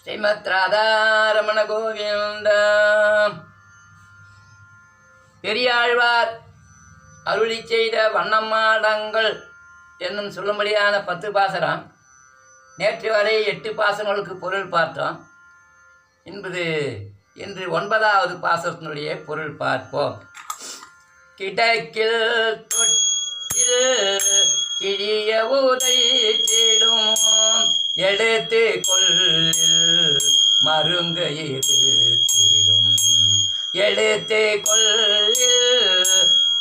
ஸ்ரீமத் ராதாரமண கோவிந்த. பெரியாழ்வார் அருளி செய்த வண்ணமாடங்கள் என்னும் சொல்லும்படியான 10 பாசனம். நேற்று வரை 8 பாசனங்களுக்கு பொருள் பார்த்தோம். இன்று 9வது பாசனத்தினுடைய பொருள் பார்ப்போம். கிடக்கில் தொட்டில் கிழிய உதை தேடும் எடுத்து கொள்ளில் மருங்கு இருத்திடும் எடுத்து கொள்ளில்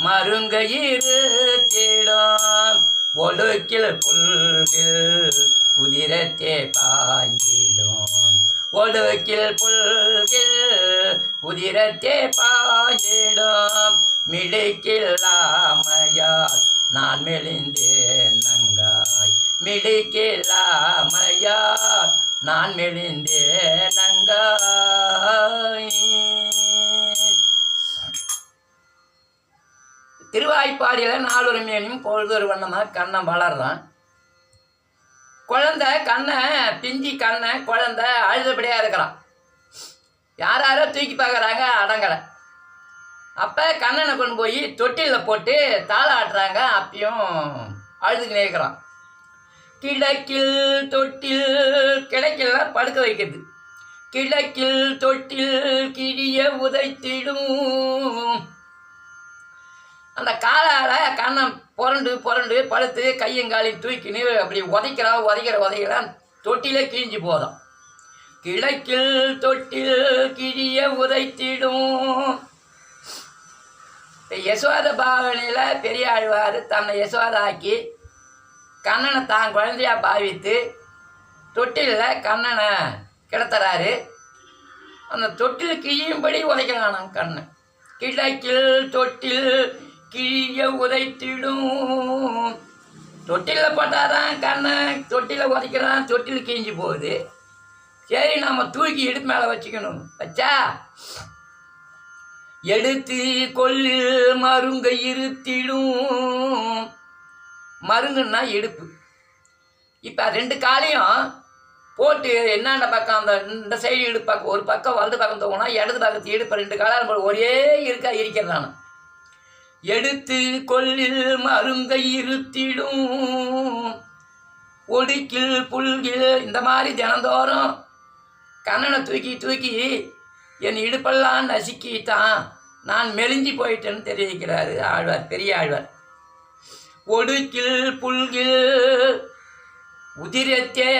மருங்கு இருத்திடும் ஒடுக்கில் புல்கில் உதிரத்தே பாஞ்சிடும் ஒடுக்கில் புல்கில் உதிரத்தே பாஞ்சிடும் மிடுக்கில்லாமையால் நான் மெலிந்தேன் நங்காய் மிடுக்கில்லாமையால் நான் மெலிந்தேன் நங்காய். திருவாய்ப்பாடியில் நாளொரு மேனியும் பொழுதொரு வண்ணமாக கண்ணன் வளர்றான். குழந்தை கண்ணை பிஞ்சி கண்ணை குழந்தை அழுதபடியாக இருக்கிறான். யாரோ தூக்கி பார்க்குறாங்க, அடங்கலை. அப்போ கண்ணனை கொண்டு போய் தொட்டிலில் போட்டு தாளாட்டுறாங்க. அப்பயும் அழுதுக்கு நேர்க்கிறான். கிழக்கில் தொட்டில் கிழக்கில் படுக்க வைக்கிறது. கிழக்கில் தொட்டில் கிழிய உதைத்திடும். அந்த காலால் கண்ணன் புரண்டு புரண்டு படுத்து கையங்காலையும் தூக்கின்னு அப்படி உதைக்கிறான். தொட்டிலே கிழிஞ்சு போதும். கிழக்கில் தொட்டில் கிழிய உதைத்திடும். யசோத பாவனையில் பெரியாழ்வார் தன்னை யசோதாக்கி கண்ணனை தான் குழந்தையாக பாவித்து தொட்டிலில் கண்ணனை கிடத்துறாரு. அந்த தொட்டில் கிழியும்படி உதைக்கிறான் கண்ணன். கிழக்கில் தொட்டில் கிழிய உதைத்திடும். தொட்டிலில் போட்டாதான் கண்ணன் தொட்டிலில் உதைக்கிறான். தொட்டில் கிழிஞ்சு போகுது. சரி, நம்ம தூக்கி இடுப்பு மேலே வச்சுக்கணும். வச்சா எடுத்து கொள்ளில் மருங்க இருத்திடும். மருங்குன்னா இடுப்பு. இப்போ 2 காலையும் போட்டு என்னென்ன பக்கம் அந்த இந்த சைடு இடுப்பு பக்கம் ஒரு பக்கம் வலது பக்கம் தோணுனா இடது பக்கத்து இடுப்பு 2 காலம் ஒரே இருக்கிறான். எடுத்து கொள்ளில் மருங்க இருத்திடும். ஒடுக்கில் புல்கில் இந்த மாதிரி தினந்தோறும் கண்ணனை தூக்கி என் இடுப்பெல்லாம் நசுக்கிட்டான், நான் மெலிஞ்சி போயிட்டேன்னு தெரிவிக்கிறாரு ஆழ்வார், பெரிய ஆழ்வார். ஒடுக்கில் புல்கில் உதிரத்தே